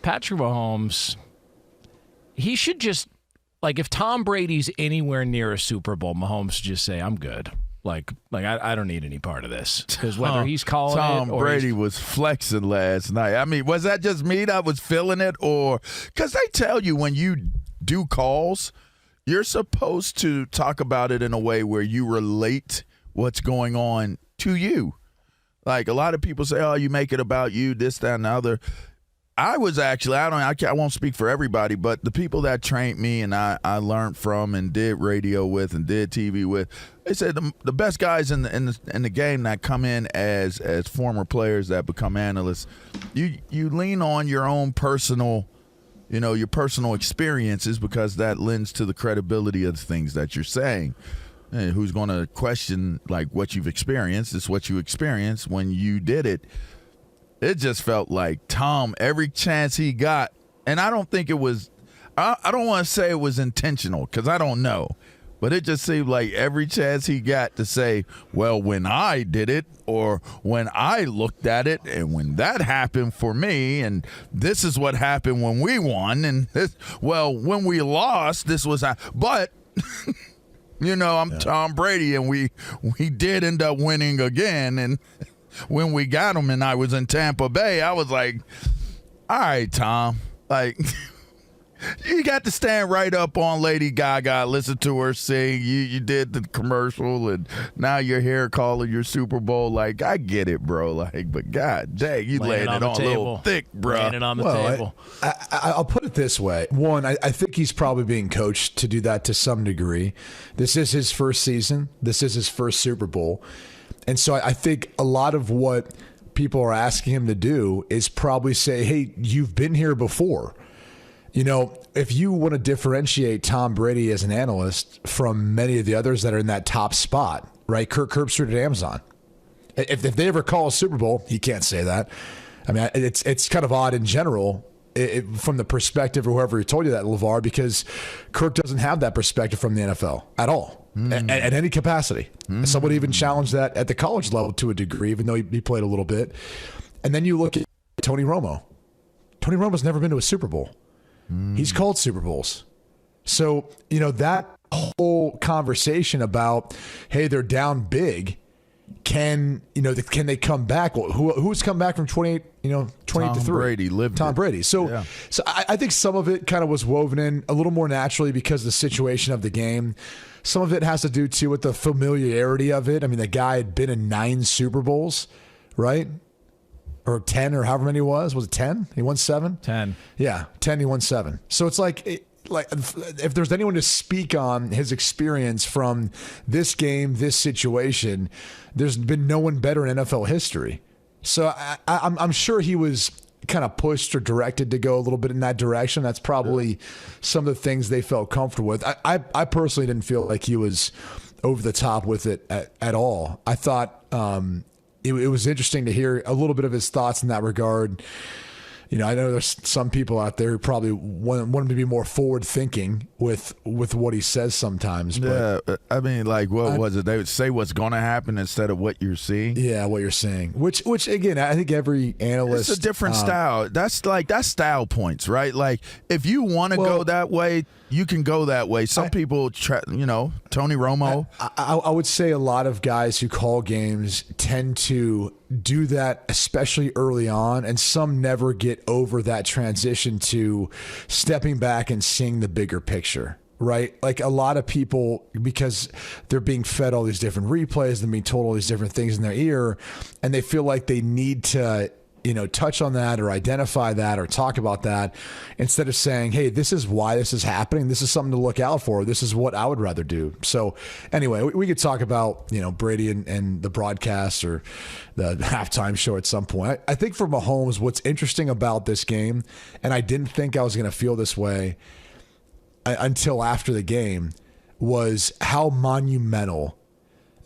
Patrick Mahomes, he should just, like, if Tom Brady's anywhere near a Super Bowl, Mahomes should just say, I'm good. Like I don't need any part of this. Because whether he's calling Tom it or Brady was flexing last night. I mean, was that just me that was feeling it? Or because they tell you when you do calls, you're supposed to talk about it in a way where you relate what's going on to you. Like, a lot of people say, oh, you make it about you, this, that, and the other. I was actually, I won't speak for everybody, but the people that trained me and I learned from and did radio with and did TV with, they said the best guys in the game that come in as former players that become analysts, you lean on your own personal, your personal experiences, because that lends to the credibility of the things that you're saying. And who's going to question like what you've experienced? It's what you experienced when you did it. It just felt like Tom, every chance he got, and I don't think it was, I don't want to say it was intentional because I don't know, but it just seemed like every chance he got to say, well, when I did it, or when I looked at it, and when that happened for me, and this is what happened when we won, and this, well, when we lost, this was, but, I'm Tom Brady, and we did end up winning again, and when we got him and I was in Tampa Bay, I was like, all right, Tom, like, you got to stand right up on Lady Gaga, listen to her sing. You did the commercial, and now you're here calling your Super Bowl. Like, I get it, bro. Like, but God dang, you laying it on a little thick, bro. Laying it on the table. I'll put it this way. One, I think he's probably being coached to do that to some degree. This is his first season. This is his first Super Bowl. And so I think a lot of what people are asking him to do is probably say, hey, you've been here before. If you want to differentiate Tom Brady as an analyst from many of the others that are in that top spot, right? Kirk Herbstreit at Amazon. If they ever call a Super Bowl, he can't say that. I mean, it's kind of odd in general from the perspective of whoever told you that, LaVar, because Kirk doesn't have that perspective from the NFL at all. At any capacity. Someone even challenged that at the college level to a degree, even though he played a little bit. And then you look at Tony Romo. Tony Romo's never been to a Super Bowl. He's called Super Bowls. So, that whole conversation about, hey, they're down big, can they come back? Well, who's come back from 28 to 3? Brady lived Tom it. Brady. So I think some of it kind of was woven in a little more naturally because of the situation of the game. Some of it has to do, too, with the familiarity of it. I mean, the guy had been in 9 Super Bowls, right? Or 10 or however many it was. Was it 10? He won 7? 10. Yeah, 10, he won 7. So it's like if there's anyone to speak on his experience from this game, this situation, there's been no one better in NFL history. So I'm sure he was kind of pushed or directed to go a little bit in that direction. That's probably some of the things they felt comfortable with. I personally didn't feel like he was over the top with it at all. I thought it was interesting to hear a little bit of his thoughts in that regard. I know there's some people out there who probably want him to be more forward thinking with what he says sometimes. But yeah, I mean, like, what was it? They would say what's going to happen instead of what you're seeing. Yeah, what you're seeing. Which again, I think every analyst. It's a different style. That's style points, right? Like, if you want to go that way, you can go that way. Some people, Tony Romo. I would say a lot of guys who call games tend to do that, especially early on, and some never get over that transition to stepping back and seeing the bigger picture, right? Like a lot of people, because they're being fed all these different replays and being told all these different things in their ear, and they feel like they need to touch on that or identify that or talk about that instead of saying, hey, this is why this is happening. This is something to look out for. This is what I would rather do. So anyway, we could talk about, Brady and the broadcast or the halftime show at some point. I think for Mahomes, what's interesting about this game, and I didn't think I was going to feel this way until after the game, was how monumental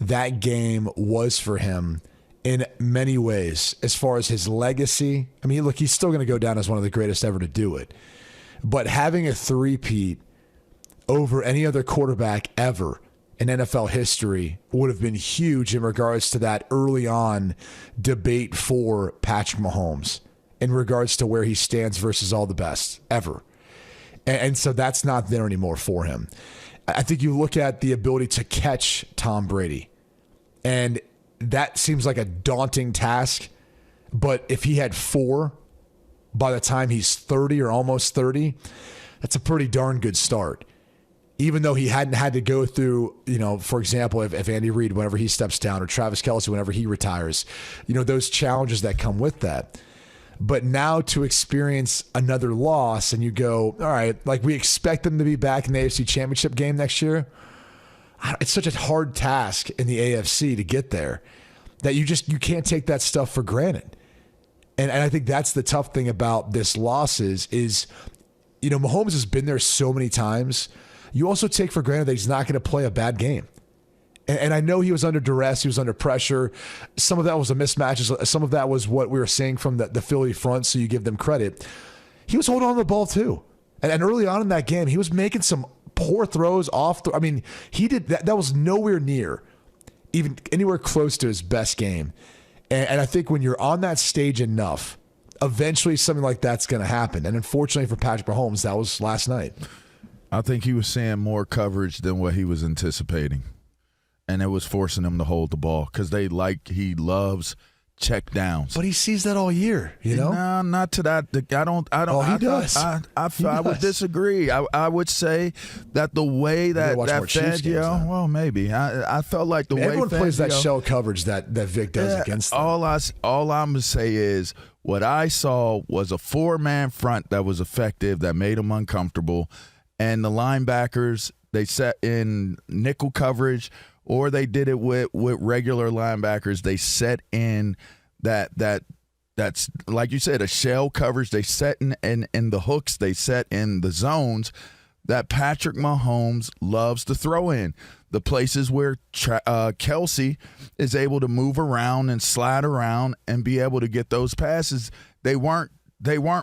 that game was for him in many ways, as far as his legacy. I mean, look, he's still going to go down as one of the greatest ever to do it. But having a three-peat over any other quarterback ever in NFL history would have been huge in regards to that early on debate for Patrick Mahomes. in regards to where he stands versus all the best ever. And so that's not there anymore for him. I think you look at the ability to catch Tom Brady, and that seems like a daunting task. But if he had 4 by the time he's 30 or almost 30, that's a pretty darn good start. Even though he hadn't had to go through, for example, if Andy Reid, whenever he steps down, or Travis Kelce, whenever he retires, those challenges that come with that. But now to experience another loss and you go, all right, like we expect them to be back in the AFC Championship game next year. It's such a hard task in the AFC to get there that you can't take that stuff for granted. And I think that's the tough thing about this loss is Mahomes has been there so many times. You also take for granted that he's not going to play a bad game. And I know he was under duress. He was under pressure. Some of that was a mismatch. Some of that was what we were seeing from the Philly front, so you give them credit. He was holding on to the ball too. And early on in that game, he was making some poor throws off. He did that. That was nowhere near even anywhere close to his best game. And I think when you're on that stage enough, eventually something like that's going to happen. And unfortunately for Patrick Mahomes, that was last night. I think he was seeing more coverage than what he was anticipating. And it was forcing him to hold the ball because he loves check downs. But he sees that all year, No, not to that. I don't. Oh, he does. I would disagree. I would say that the way that Fangio, well, maybe. I felt like the way everyone plays that shell coverage that Vic does against them. All I'm gonna say is what I saw was a 4-man front that was effective, that made him uncomfortable, and the linebackers, they set in nickel coverage. Or they did it with regular linebackers. They set in that's like you said, a shell coverage. They set in the hooks. They set in the zones that Patrick Mahomes loves to throw in. The places where Kelce is able to move around and slide around and be able to get those passes. They weren't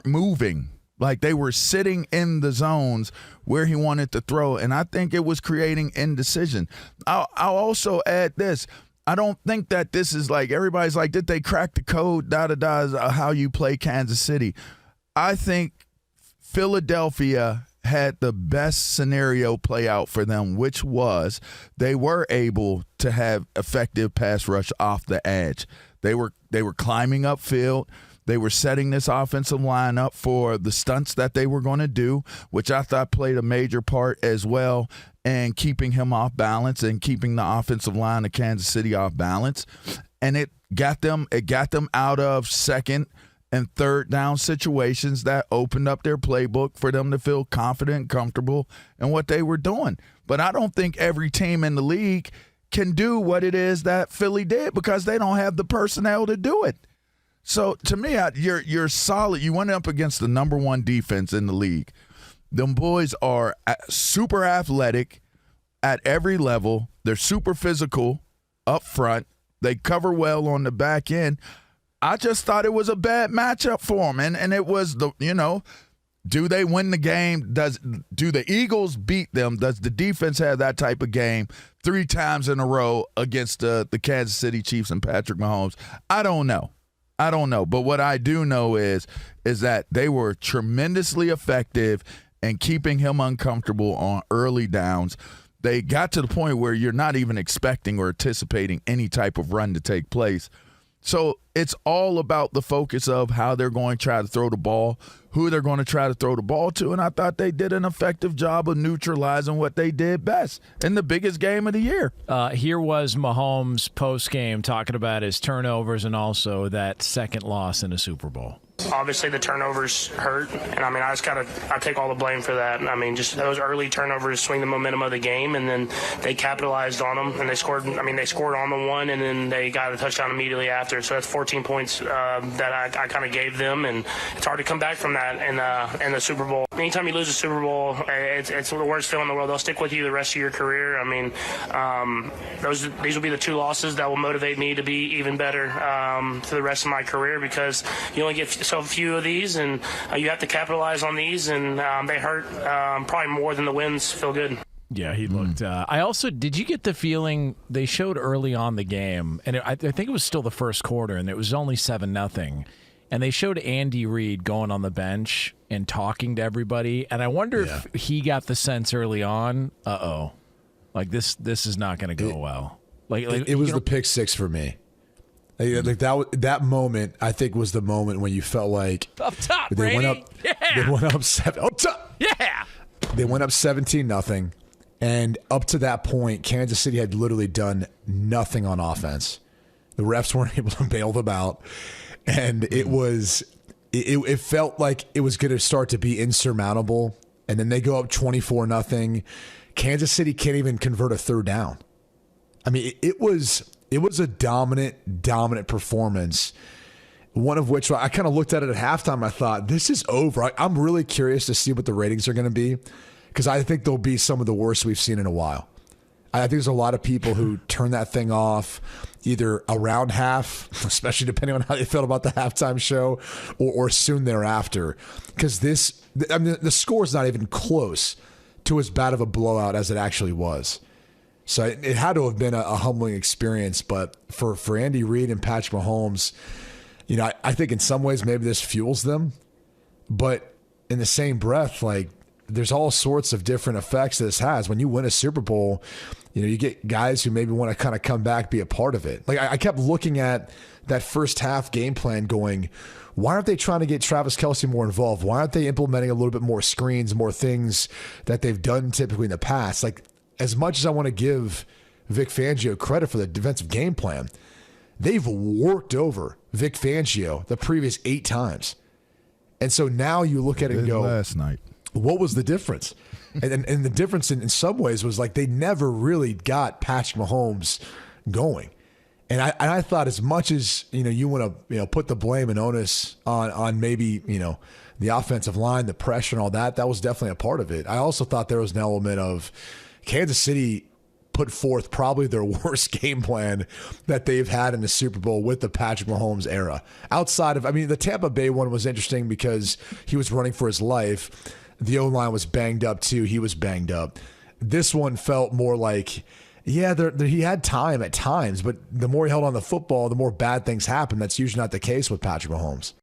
moving. Like they were sitting in the zones where he wanted to throw, and I think it was creating indecision. I'll also add this. I don't think that this is like everybody's like, did they crack the code, how you play Kansas City? I think Philadelphia had the best scenario play out for them, which was they were able to have effective pass rush off the edge. They were climbing upfield. They were setting this offensive line up for the stunts that they were going to do, which I thought played a major part as well, and keeping him off balance and keeping the offensive line of Kansas City off balance. And it got them out of second and third down situations that opened up their playbook for them to feel confident and comfortable in what they were doing. But I don't think every team in the league can do what it is that Philly did because they don't have the personnel to do it. So, to me, you're solid. You went up against the number 1 defense in the league. Them boys are super athletic at every level. They're super physical up front. They cover well on the back end. I just thought it was a bad matchup for them. And it was, do they win the game? Do the Eagles beat them? Does the defense have that type of game 3 times in a row against the Kansas City Chiefs and Patrick Mahomes? I don't know. But what I do know is that they were tremendously effective in keeping him uncomfortable on early downs. They got to the point where you're not even expecting or anticipating any type of run to take place. So it's all about the focus of how they're going to try to throw the ball, who they're going to try to throw the ball to, and I thought they did an effective job of neutralizing what they did best in the biggest game of the year. Here was Mahomes post-game talking about his turnovers and also that second loss in the Super Bowl. Obviously, the turnovers hurt, and I take all the blame for that. Just those early turnovers swing the momentum of the game, and then they capitalized on them, and they scored. They scored on the one, and then they got a touchdown immediately after. So that's 14 points that I kind of gave them, and it's hard to come back from that in the Super Bowl. Anytime you lose a Super Bowl, it's the worst feeling in the world. They'll stick with you the rest of your career. These will be the 2 losses that will motivate me to be even better for the rest of my career because you only get so few of these, and you have to capitalize on these, and they hurt probably more than the wins feel good. Yeah, he looked. Did you get the feeling they showed early on the game, and I think it was still the first quarter, and it was only 7-0, and they showed Andy Reid going on the bench and talking to everybody, and I wonder if he got the sense early on, like this is not going to go well. Like it was the pick six for me. Like that moment, I think, was the moment when you felt like up top, they Brady. went up. Yeah. They went up up top. Yeah. They went up 17-0, and up to that point, Kansas City had literally done nothing on offense. The refs weren't able to bail them out, and it felt like it was going to start to be insurmountable. And then they go up 24-0. Kansas City can't even convert a third down. I mean, it was a dominant performance. One of which I kind of looked at it at halftime. I thought, this is over. I'm really curious to see what the ratings are going to be, because I think they'll be some of the worst we've seen in a while. I think there's a lot of people who turn that thing off either around half, especially depending on how they felt about the halftime show, or soon thereafter. Because the score is not even close to as bad of a blowout as it actually was. So it had to have been a humbling experience. But for Andy Reid and Patrick Mahomes, I think in some ways maybe this fuels them. But in the same breath, like, there's all sorts of different effects this has. When you win a Super Bowl, you get guys who maybe want to kind of come back, be a part of it. Like, I kept looking at that first half game plan going, why aren't they trying to get Travis Kelce more involved? Why aren't they implementing a little bit more screens, more things that they've done typically in the past? Like, as much as I want to give Vic Fangio credit for the defensive game plan, they've worked over Vic Fangio the previous 8 times. And so now you look at it and go, last night, what was the difference? and the difference in some ways was like they never really got Patrick Mahomes going. And I thought, as much as you want to put the blame and onus on maybe the offensive line, the pressure and all that was definitely a part of it. I also thought there was an element of Kansas City put forth probably their worst game plan that they've had in the Super Bowl with the Patrick Mahomes era. Outside of, the Tampa Bay one was interesting because he was running for his life. The O-line was banged up too. He was banged up. This one felt more like, he had time at times, but the more he held on the football, the more bad things happened. That's usually not the case with Patrick Mahomes.